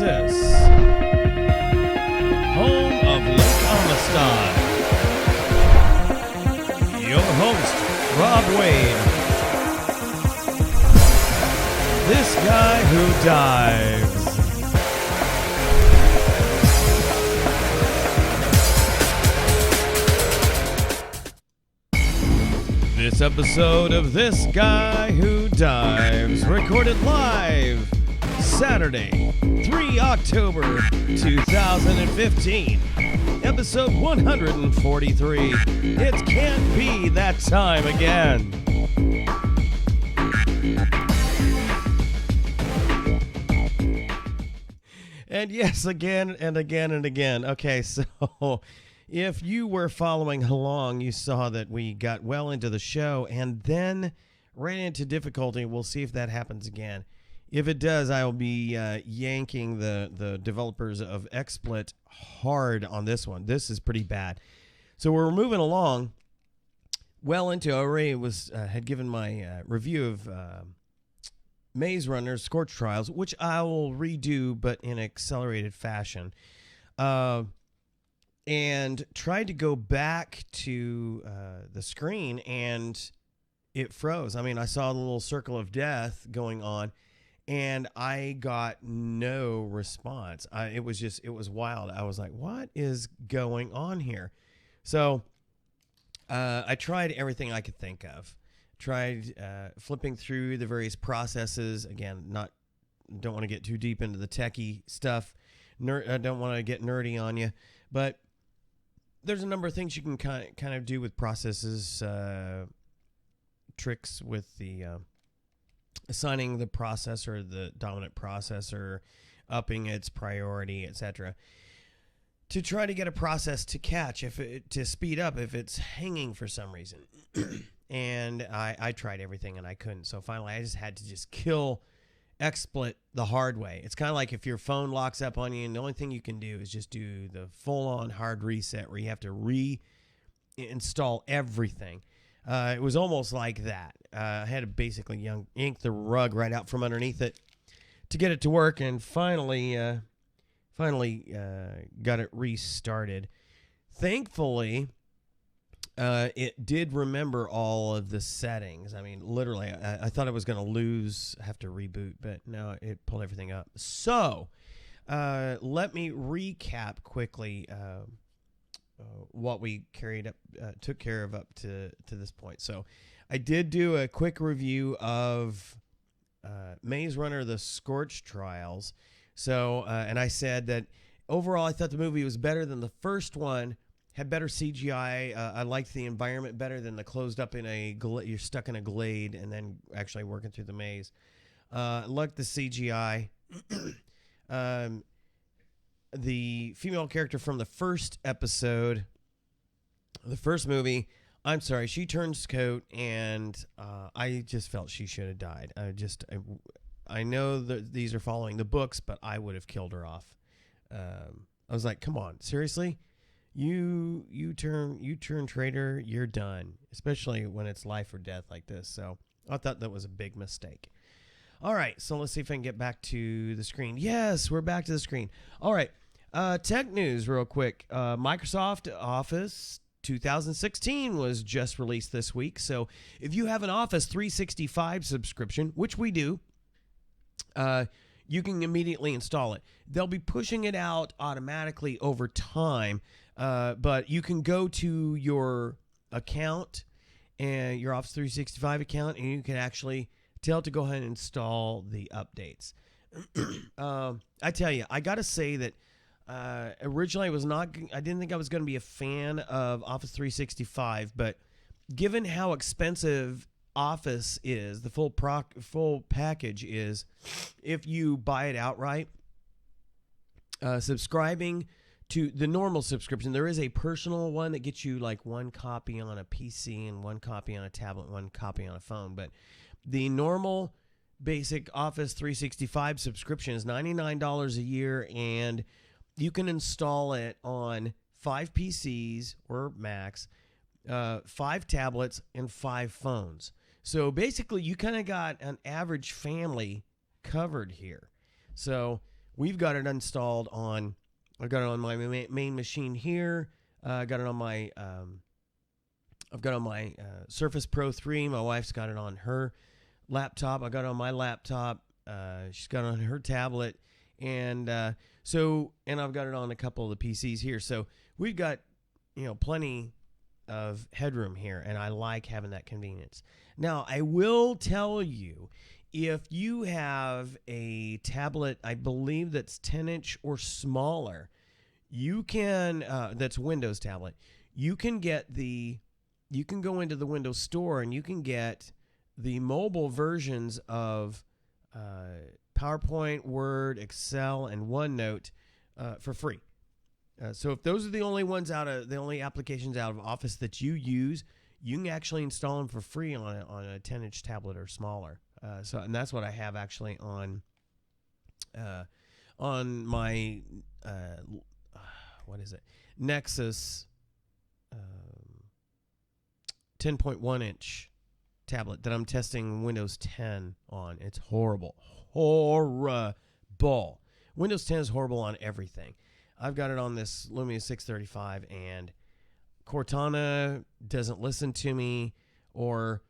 this, home of Lake Amistad. Your host, Rob Wade. This guy who dives. This episode of This Guy Who Dives, recorded live Saturday, 3 October 2015, episode 143. It can't be that time again. And yes, again and again and again. Okay, so if you were following along, you saw that we got well into the show and then ran into difficulty. We'll see if that happens again. If it does, I will be yanking the developers of XSplit hard on this one. This is pretty bad. So we're moving along well into, I already had given my review of Maze Runner's Scorch Trials, which I will redo, but in accelerated fashion. And tried to go back to the screen, and it froze. I mean, I saw the little circle of death going on, and I got no response. It was wild. I was like, what is going on here? So I tried everything I could think of. Tried flipping through the various processes. Again, don't want to get too deep into the techie stuff. I don't want to get nerdy on you, but there's a number of things you can kind of do with processes, tricks with the assigning the processor, the dominant processor, upping its priority, etc., to try to get a process to catch, to speed up if it's hanging for some reason. And I tried everything and I couldn't. So finally, I just had to kill XSplit the hard way. It's kind of like if your phone locks up on you and the only thing you can do is just do the full-on hard reset where you have to reinstall everything. It was almost like that. I had to basically yank the rug right out from underneath it to get it to work, and finally got it restarted. Thankfully, it did remember all of the settings. I mean, literally, I thought I was going to have to reboot, but no, it pulled everything up. So, let me recap quickly what we took care of up to this point. So, I did do a quick review of Maze Runner: The Scorch Trials. So, and I said that overall, I thought the movie was better than the first one. Had better CGI. I liked the environment better than the closed up you're stuck in a glade and then actually working through the maze. Liked the CGI. The female character from the first episode, the first movie, I'm sorry, she turns coat, and I just felt she should have died. I know that these are following the books, but I would have killed her off. I was like, come on, seriously? You turn traitor, you're done, especially when it's life or death like this. So I thought that was a big mistake. All right, so let's see if I can get back to the screen. Yes, we're back to the screen. All right, tech news real quick. Microsoft Office 2016 was just released this week. So if you have an Office 365 subscription, which we do, you can immediately install it. They'll be pushing it out automatically over time. But you can go to your account and your Office 365 account, and you can actually tell it to go ahead and install the updates. I tell you, I got to say that originally I didn't think I was going to be a fan of Office 365, but given how expensive Office is, the full package is, if you buy it outright, subscribing to the normal subscription, there is a personal one that gets you like one copy on a PC and one copy on a tablet, one copy on a phone. But the normal basic Office 365 subscription is $99 a year, and you can install it on 5 PCs or Macs, 5 tablets, and 5 phones. So basically, you kind of got an average family covered here. So we've got it installed on. I've got it on my main machine here. I got it on my. I've got it on my Surface Pro 3. My wife's got it on her laptop. I got it on my laptop. She's got it on her tablet, and I've got it on a couple of the PCs here. So we've got plenty of headroom here, and I like having that convenience. Now, I will tell you, if you have a tablet, I believe that's 10-inch or smaller, you can that's Windows tablet. You can go into the Windows Store and you can get the mobile versions of PowerPoint, Word, Excel, and OneNote for free. So if those are the only applications out of Office that you use, you can actually install them for free on a 10-inch tablet or smaller. And that's what I have actually on my what is it? Nexus 10.1-inch tablet that I'm testing Windows 10 on. It's horrible. Windows 10 is horrible on everything. I've got it on this Lumia 635, and Cortana doesn't listen to me, or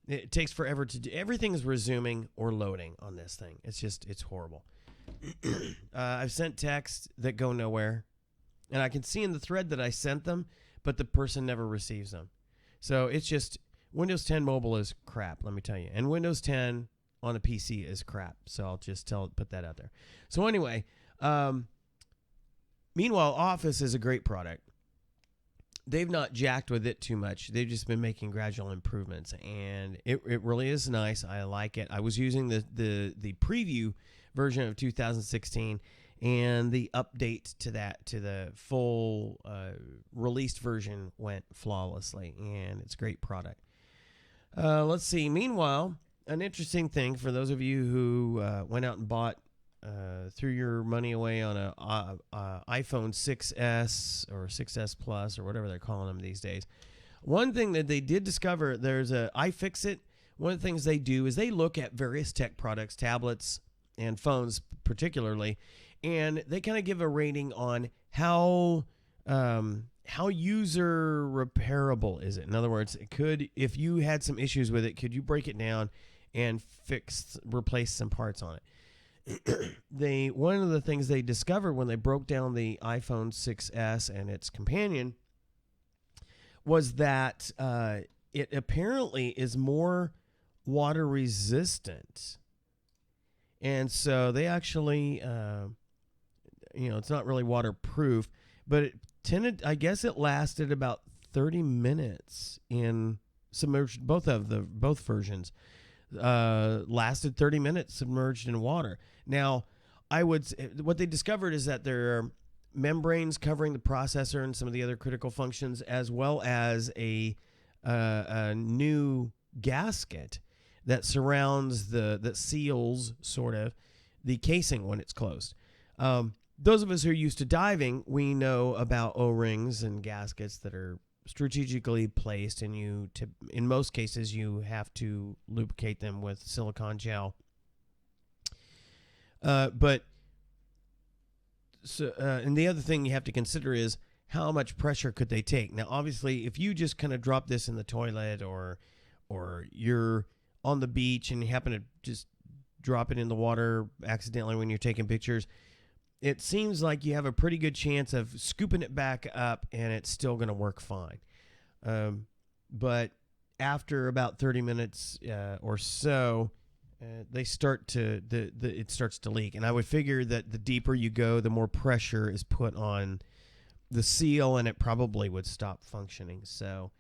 it takes forever to do. Everything is resuming or loading on this thing. It's horrible. I've sent texts that go nowhere, and I can see in the thread that I sent them, but the person never receives them. So it's just, Windows 10 mobile is crap, let me tell you. And Windows 10 on a PC is crap. So I'll just put that out there. So anyway, meanwhile, Office is a great product. They've not jacked with it too much. They've just been making gradual improvements, and it really is nice. I like it. I was using the preview version of 2016, and the update to the full released version went flawlessly, and it's a great product. Let's see. Meanwhile, an interesting thing for those of you who went out and bought, threw your money away on a iPhone 6S or 6S Plus or whatever they're calling them these days. One thing that they did discover, there's a iFixit. One of the things they do is they look at various tech products, tablets and phones particularly, and they kind of give a rating on how user repairable is it. In other words, if you had some issues with it, could you break it down and replace some parts on it? One of the things they discovered when they broke down the iPhone 6S and its companion was that it apparently is more water resistant. And so they actually, it's not really waterproof, but I guess it lasted about 30 minutes in submerged. Both versions lasted 30 minutes submerged in water. Now, what they discovered is that there are membranes covering the processor and some of the other critical functions, as well as a new gasket that surrounds that seals sort of the casing when it's closed. Those of us who are used to diving, we know about O-rings and gaskets that are strategically placed, and in most cases you have to lubricate them with silicone gel. And the other thing you have to consider is how much pressure could they take. Now, obviously, if you just kind of drop this in the toilet, or you're on the beach and you happen to just drop it in the water accidentally when you're taking pictures, it seems like you have a pretty good chance of scooping it back up and it's still going to work fine. But after about 30 minutes or so, it starts to leak. And I would figure that the deeper you go, the more pressure is put on the seal, and it probably would stop functioning. So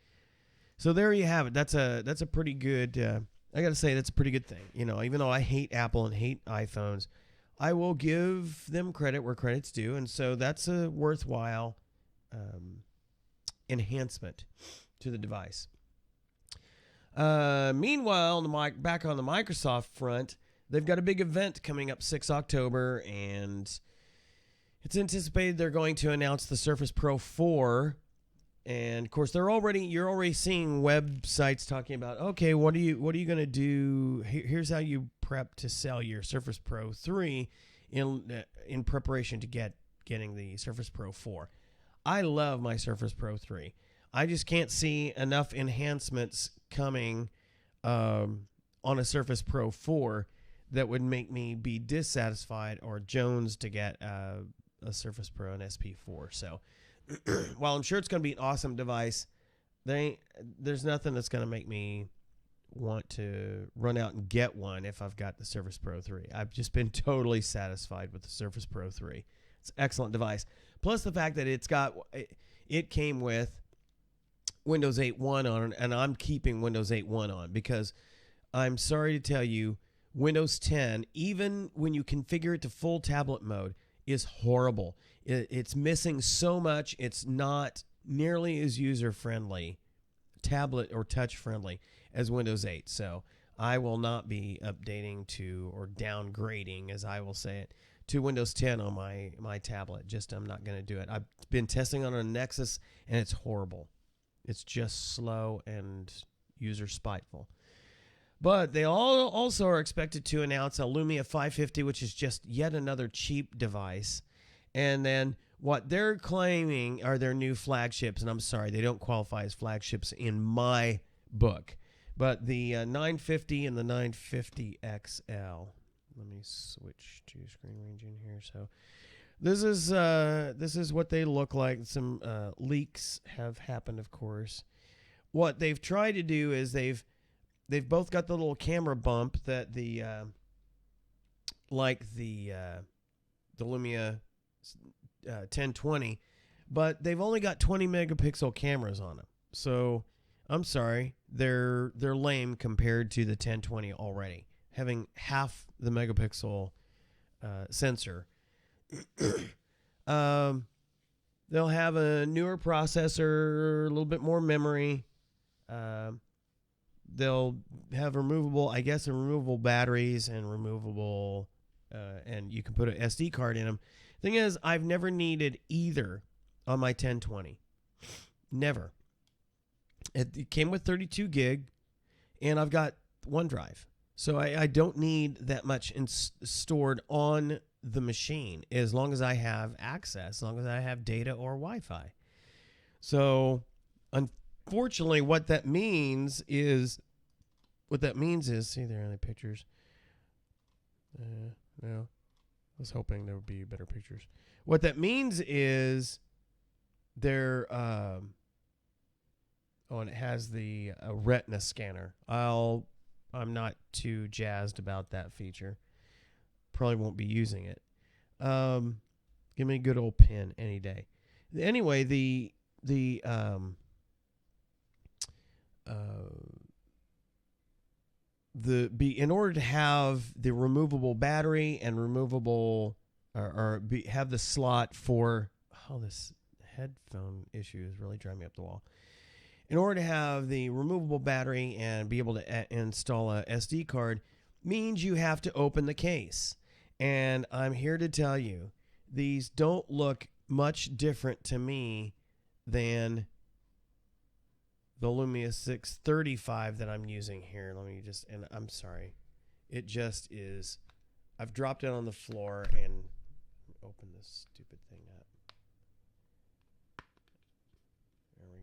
there you have it. That's a pretty good. I got to say, that's a pretty good thing. Even though I hate Apple and hate iPhones, I will give them credit where credit's due, and so that's a worthwhile enhancement to the device. Meanwhile, back on the Microsoft front, they've got a big event coming up 6 October, and it's anticipated they're going to announce the Surface Pro 4. And of course, you're already seeing websites talking about, okay, what are you going to do? Here's how you prep to sell your Surface Pro 3 in preparation to getting the Surface Pro 4. I love my Surface Pro 3. I just can't see enough enhancements coming on a Surface Pro 4 that would make me be dissatisfied or Jones to get a Surface Pro and SP4. So while I'm sure it's going to be an awesome device, there's nothing that's going to make me want to run out and get one if I've got the Surface Pro 3. I've just been totally satisfied with the Surface Pro 3. It's an excellent device. Plus the fact that it came with Windows 8.1 on it, and I'm keeping Windows 8.1 on because I'm sorry to tell you, Windows 10, even when you configure it to full tablet mode, is horrible. It's missing so much. It's not nearly as user-friendly, tablet or touch-friendly as Windows 8. So I will not be updating to or downgrading, as I will say it, to Windows 10 on my tablet. I'm not going to do it. I've been testing on a Nexus, and it's horrible. It's just slow and user spiteful. But they all also are expected to announce a Lumia 550, which is just yet another cheap device. And then what they're claiming are their new flagships. And I'm sorry, they don't qualify as flagships in my book. But the 950 and the 950 XL. Let me switch to screen ranging here. So this is what they look like. Some leaks have happened, of course. What they've tried to do is they've both got the little camera bump that the Lumia 1020, but they've only got 20 megapixel cameras on them. So I'm sorry, they're lame compared to the 1020 already, having half the megapixel sensor. They'll have a newer processor, a little bit more memory. They'll have removable batteries and removable, and you can put an SD card in them. Thing is, I've never needed either on my 1020. Never. It came with 32 gig, and I've got OneDrive. So I don't need that much stored on the machine as long as I have access, as long as I have data or Wi-Fi. So unfortunately, what that means is, see, there are any pictures. No, I was hoping there would be better pictures. What that means is there, and it has the retina scanner. I'm not too jazzed about that feature. Probably won't be using it. Give me a good old pen any day. Anyway, in order to have the removable battery and have the slot for this headphone issue is really driving me up the wall. In order to have the removable battery and be able to install a SD card means you have to open the case. And I'm here to tell you, these don't look much different to me than the Lumia 635 that I'm using here. And I'm sorry. It just is. I've dropped it on the floor and open this stupid thing up. There we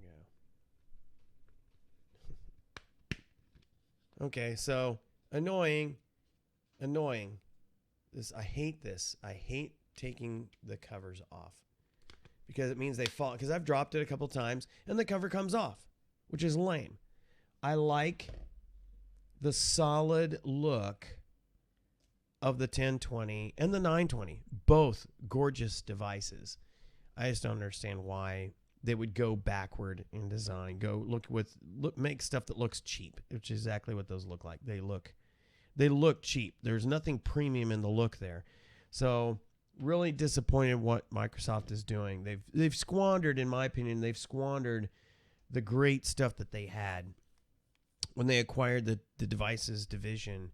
go. Okay, so annoying. I hate this. I hate taking the covers off because it means they fall. Because I've dropped it a couple times and the cover comes off, which is lame. I like the solid look of the 1020 and the 920. Both gorgeous devices. I just don't understand why they would go backward in design. Make stuff that looks cheap, which is exactly what those look like. They look cheap. There's nothing premium in the look there. So really disappointed what Microsoft is doing. They've squandered, in my opinion, the great stuff that they had when they acquired the devices division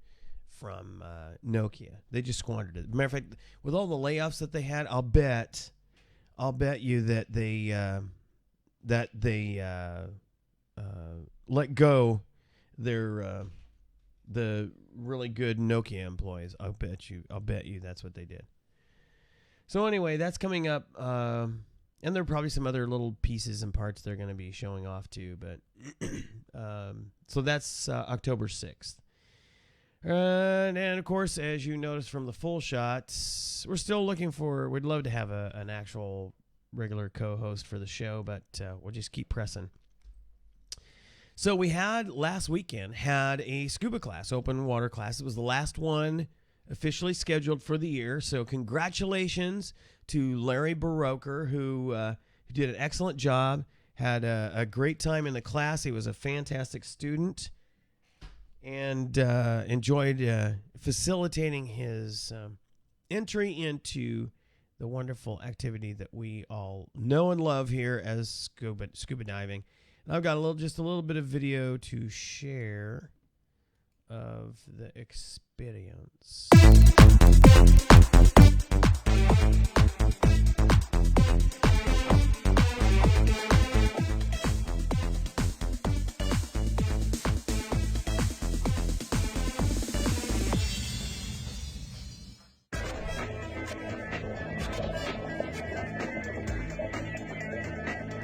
from Nokia. They just squandered it. Matter of fact, with all the layoffs that they had, I'll bet you that they let go the really good Nokia employees. I'll bet you that's what they did. So anyway, that's coming up, and there are probably some other little pieces and parts they're going to be showing off too. But so that's October 6th. And of course, as you notice from the full shots, we're still looking for. We'd love to have an actual regular co-host for the show, but we'll just keep pressing. So we had last weekend a scuba class, open water class. It was the last one officially scheduled for the year. So congratulations to Larry Baroker, who did an excellent job, had a great time in the class. He was a fantastic student and enjoyed facilitating his entry into the wonderful activity that we all know and love here as scuba diving. And I've got just a little bit of video to share of the experience.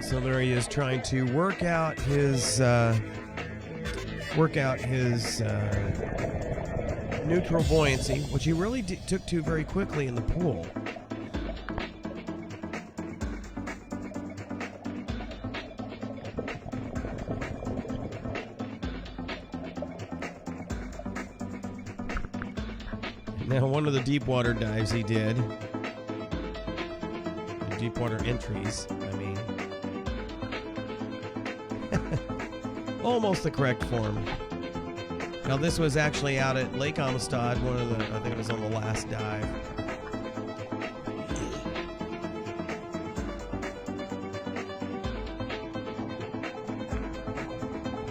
So there he is trying to work out his neutral buoyancy, which he really took to very quickly in the pool. Now, one of the deep water dives he did, the deep water entries, almost the correct form. Now, this was actually out at Lake Amistad, I think it was on the last dive.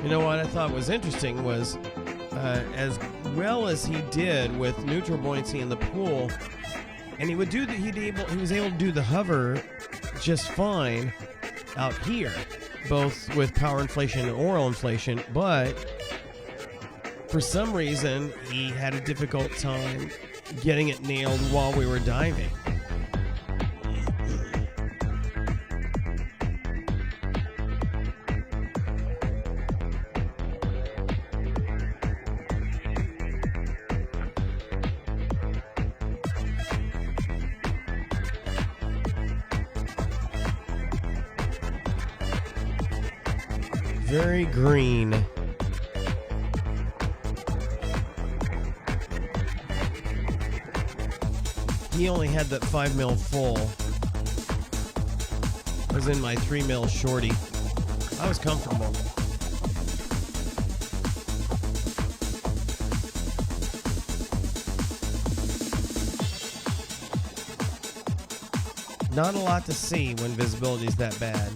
You know what I thought was interesting was, as well as he did with neutral buoyancy in the pool, and he was able to do the hover just fine out here, both with power inflation and oral inflation, but for some reason he had a difficult time getting it nailed while we were diving. Very green. He only had that 5 mil full. I was in my 3 mil shorty. I was comfortable. Not a lot to see when visibility is that bad.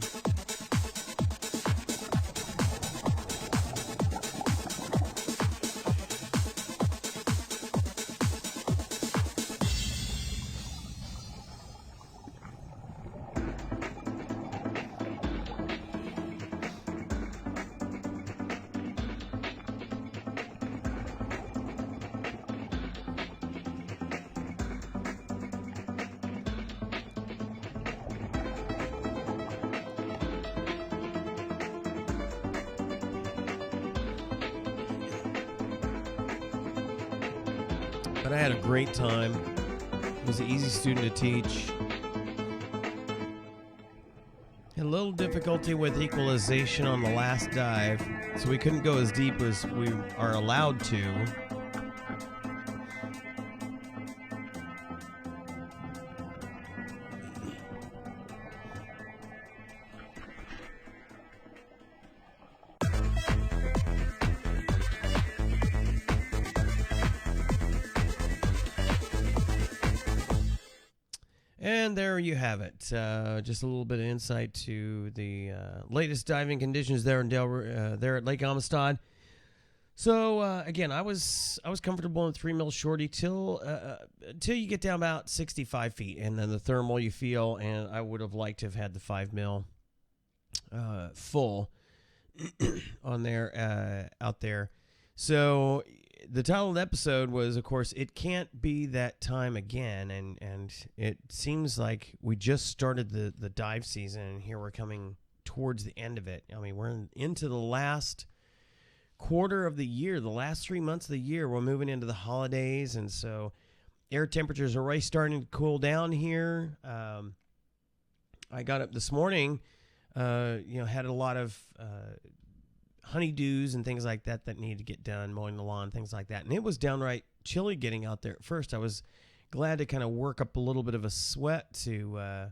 But I had a great time. It was an easy student to teach. Had a little difficulty with equalization on the last dive, so we couldn't go as deep as we are allowed to. And there you have it. Just a little bit of insight to the latest diving conditions there in there at Lake Amistad. So again, I was comfortable in 3 mil shorty till you get down about 65 feet, and then the thermal you feel. And I would have liked to have had the 5 mil full on there out there. So the title of the episode was, of course, It Can't Be That Time Again. And it seems like we just started the dive season, and here we're coming towards the end of it. I mean, we're into the last quarter of the year, the last 3 months of the year. We're moving into the holidays, and so air temperatures are already starting to cool down here. I got up this morning, had a lot of honeydews and things like that needed to get done, mowing the lawn, things like that. And it was downright chilly getting out there at first. I was glad to kind of work up a little bit of a sweat to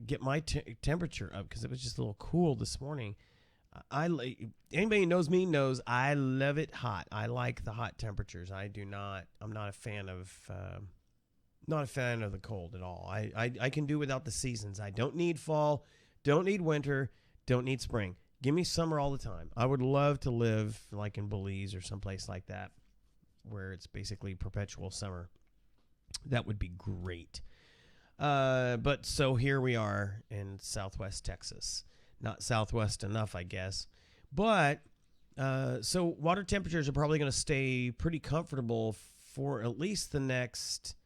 get my temperature up, because it was just a little cool this morning. Anybody who knows me knows I love it hot. I like the hot temperatures. I'm not a fan of the cold at all. I can do without the seasons. I don't need fall, don't need winter, don't need spring. Give me summer all the time. I would love to live like in Belize or someplace like that, where it's basically perpetual summer. That would be great. But so here we are in Southwest Texas. Not Southwest enough, I guess. But so water temperatures are probably going to stay pretty comfortable for at least the next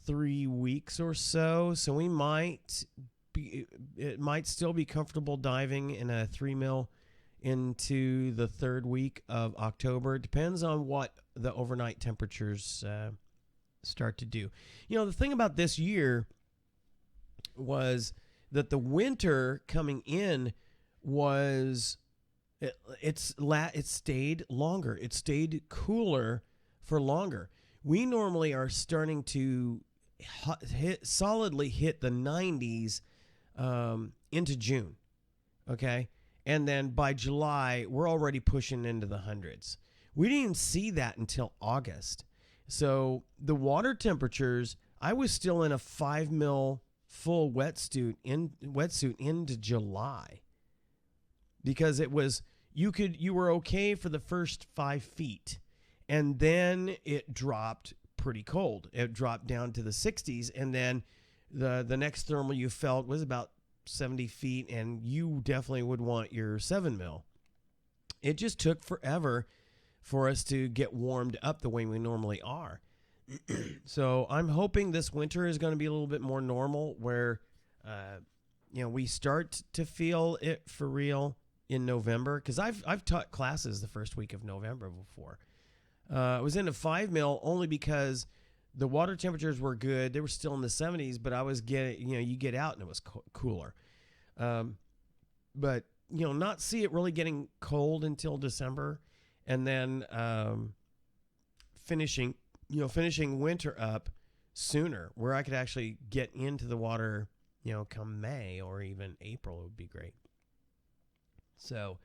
3 weeks or so. So it might still be comfortable diving in a 3 mil into the third week of October. It depends on what the overnight temperatures start to do. The thing about this year was that the winter coming in was it stayed longer. It stayed cooler for longer. We normally are starting to solidly hit the 90s into June, okay? And then by July, we're already pushing into the hundreds. We didn't even see that until August. So the water temperatures, I was still in a 5 mil full wetsuit into July, because it was you were okay for the first 5 feet, and then it dropped pretty cold. It dropped down to the 60s, and then the next thermal you felt was about 70 feet, and you definitely would want your 7 mil. It just took forever for us to get warmed up the way we normally are. So I'm hoping this winter is going to be a little bit more normal, where we start to feel it for real in November, because I've taught classes the first week of November before. I was in a 5 mil only because the water temperatures were good. They were still in the 70s, but I was getting, you get out and it was cooler. But not see it really getting cold until December, and then finishing winter up sooner, where I could actually get into the water, come May or even April would be great. So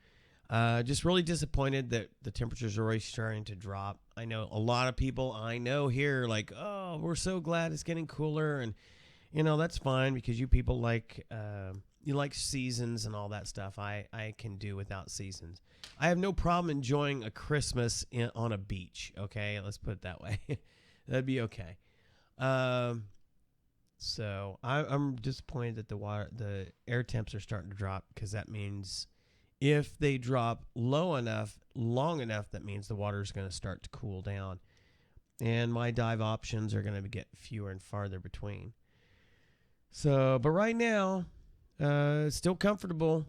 just really disappointed that the temperatures are already starting to drop. I know a lot of people I know here like, oh, we're so glad it's getting cooler. And, that's fine, because you people you like seasons and all that stuff. I can do without seasons. I have no problem enjoying a Christmas on a beach. Okay, let's put it that way. That'd be okay. So I'm disappointed that the air temps are starting to drop, because that means if they drop low enough, long enough, that means the water is going to start to cool down, and my dive options are going to get fewer and farther between. So, but right now, still comfortable.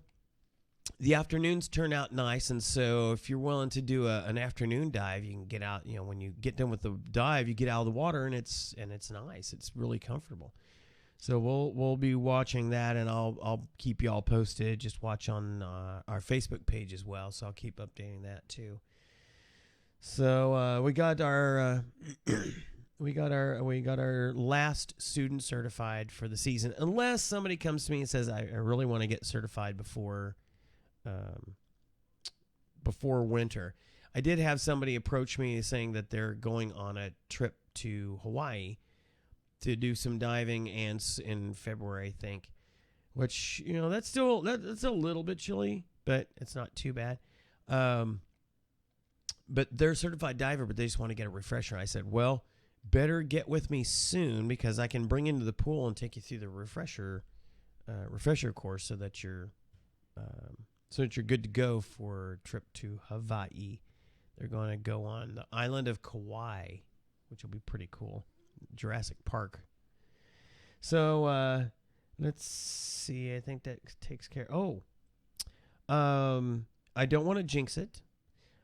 The afternoons turn out nice, and so if you're willing to do an afternoon dive, you can get out. When you get done with the dive, you get out of the water, and it's nice. It's really comfortable. So we'll be watching that, and I'll keep y'all posted. Just watch on our Facebook page as well, so I'll keep updating that too. So we got our last student certified for the season, unless somebody comes to me and says I really want to get certified before winter. I did have somebody approach me saying that they're going on a trip to Hawaii to do some diving, and in February, I think, which, that's a little bit chilly, but it's not too bad. But they're a certified diver, but they just want to get a refresher. I said, well, better get with me soon, because I can bring you into the pool and take you through the refresher course, so that you're good to go for a trip to Hawaii. They're going to go on the island of Kauai, which will be pretty cool. Jurassic Park. So let's see. I think that takes care. I don't want to jinx it,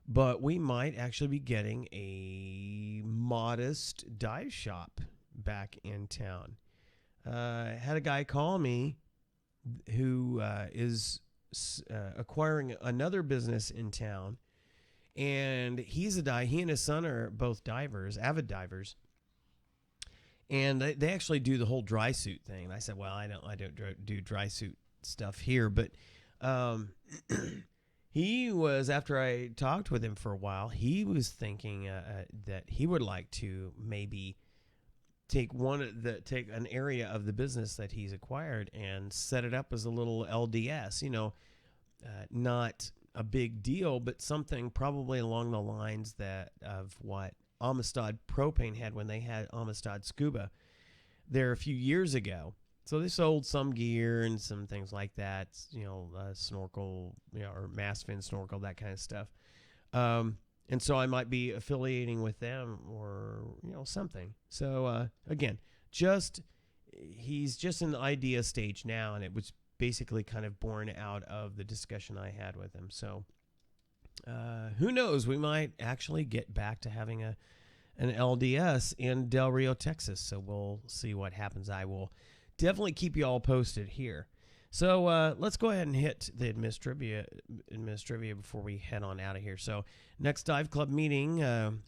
but we might actually be getting a modest dive shop back in town. Had a guy call me who is acquiring another business in town, and he and his son are both divers, avid divers, and they actually do the whole dry suit thing. And I said, well, I don't do dry suit stuff here, but he was, after I talked with him for a while, he was thinking that he would like to maybe take an area of the business that he's acquired and set it up as a little LDS, not a big deal, but something probably along the lines of what Amistad Propane had when they had Amistad Scuba there a few years ago. So they sold some gear and some things like that, snorkel, or mass fin snorkel, that kind of stuff. And so I might be affiliating with them or, something. So, again, he's just in the idea stage now, and it was basically kind of born out of the discussion I had with him. So, who knows? We might actually get back to having an LDS in Del Rio, Texas. So we'll see what happens. I will definitely keep you all posted here. So let's go ahead and hit the Administrivia before we head on out of here. So next Dive Club meeting,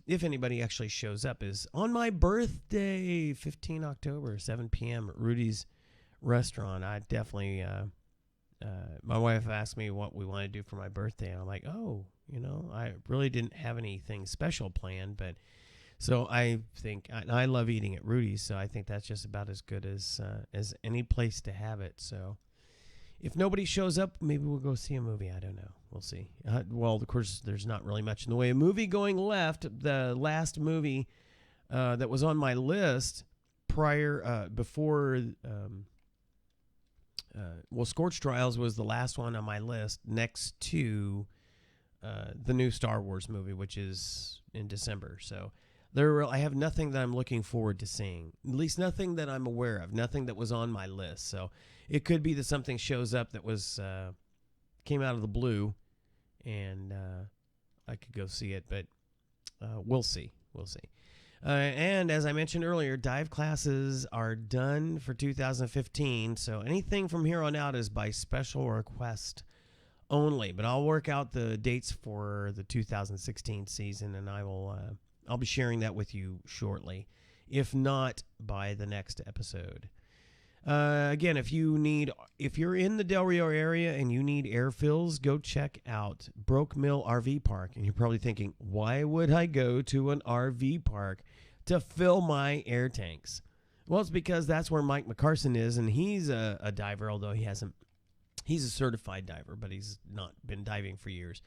if anybody actually shows up, is on my birthday, 15 October, 7 p.m. at Rudy's Restaurant. I definitely, my wife asked me what we want to do for my birthday, and I'm like, I really didn't have anything special planned, but so I think, I love eating at Rudy's, so I think that's just about as good as any place to have it. So if nobody shows up, maybe we'll go see a movie. I don't know. We'll see. Well, of course, there's not really much in the way of movie going left. The last movie that was on my list before Scorch Trials was the last one on my list next to the new Star Wars movie, which is in December. So I have nothing that I'm looking forward to seeing, at least nothing that I'm aware of, nothing that was on my list. So it could be that something shows up that came out of the blue, and I could go see it, but we'll see. We'll see. And as I mentioned earlier, dive classes are done for 2015, so anything from here on out is by special request only. But I'll work out the dates for the 2016 season, and I'll be sharing that with you shortly, if not by the next episode. Again, if you're in the Del Rio area and you need air fills, go check out Broke Mill RV Park. And you're probably thinking, why would I go to an RV park to fill my air tanks? Well, it's because that's where Mike McCarson is, and he's a diver, although he's a certified diver, but he's not been diving for years.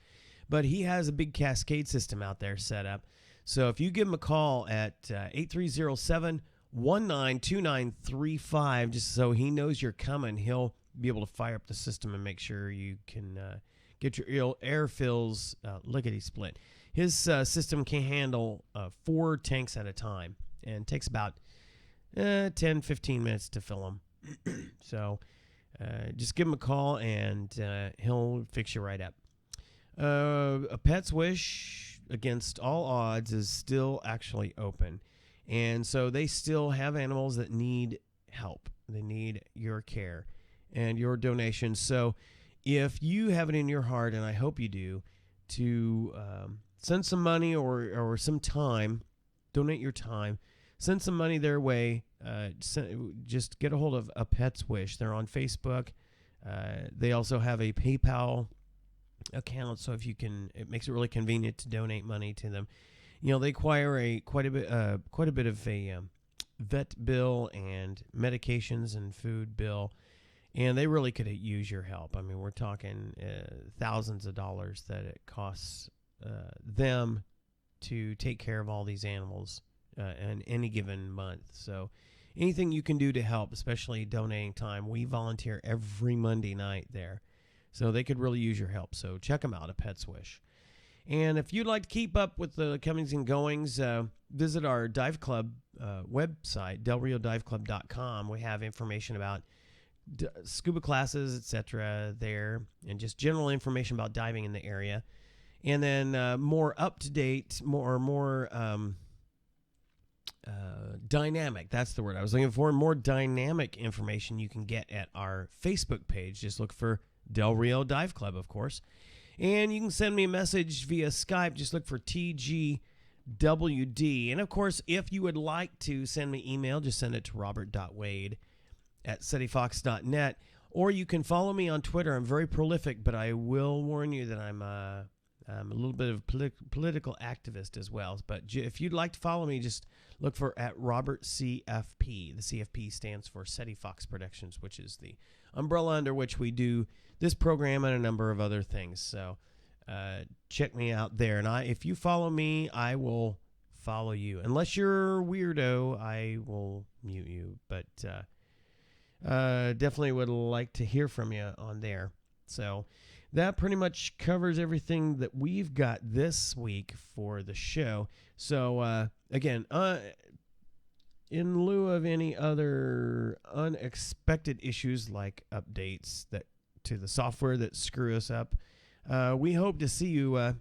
But he has a big cascade system out there set up. So if you give him a call at 8307-192935, just so he knows you're coming, he'll be able to fire up the system and make sure you can get your air fills lickety-split. His system can handle 4 tanks at a time, and takes about 10-15 minutes to fill them. So just give him a call, and he'll fix you right up. A Pet's Wish, against all odds, is still actually open. And so they still have animals that need help. They need your care and your donations. So if you have it in your heart, and I hope you do, to send some money or some time, donate your time, send some money their way, just get a hold of A Pet's Wish. They're on Facebook. They also have a PayPal account, so it makes it really convenient to donate money to them. They acquire quite a bit of a vet bill and medications and food bill, and they really could use your help. I mean, we're talking thousands of dollars that it costs them to take care of all these animals in any given month. So anything you can do to help, especially donating time. We volunteer every Monday night there, so they could really use your help. So check them out, A Pet's Wish. And if you'd like to keep up with the comings and goings, visit our dive club website, delriodiveclub.com. We have information about scuba classes, etc. there, and just general information about diving in the area. And then more up-to-date, more dynamic, that's the word I was looking for, more dynamic information you can get at our Facebook page. Just look for Del Rio Dive Club, of course. And you can send me a message via Skype. Just look for TGWD. And, of course, if you would like to send me email, just send it to robert.wade@cetifox.net. Or you can follow me on Twitter. I'm very prolific, but I will warn you that I'm a little bit of political activist as well. But if you'd like to follow me, just look for @RobertCFP. The CFP stands for Ceti Fox Productions, which is the umbrella under which we do this program and a number of other things. So check me out there. And if you follow me, I will follow you. Unless you're a weirdo, I will mute you. But definitely would like to hear from you on there. So that pretty much covers everything that we've got this week for the show. So, again, in lieu of any other unexpected issues like updates to the software that screw us up, we hope to see you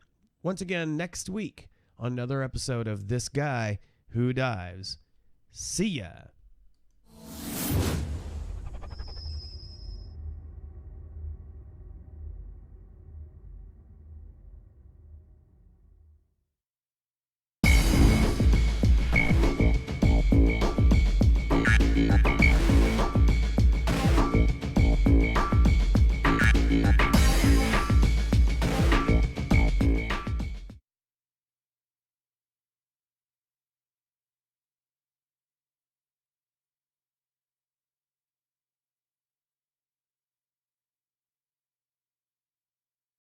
once again next week on another episode of This Guy Who Dives. See ya.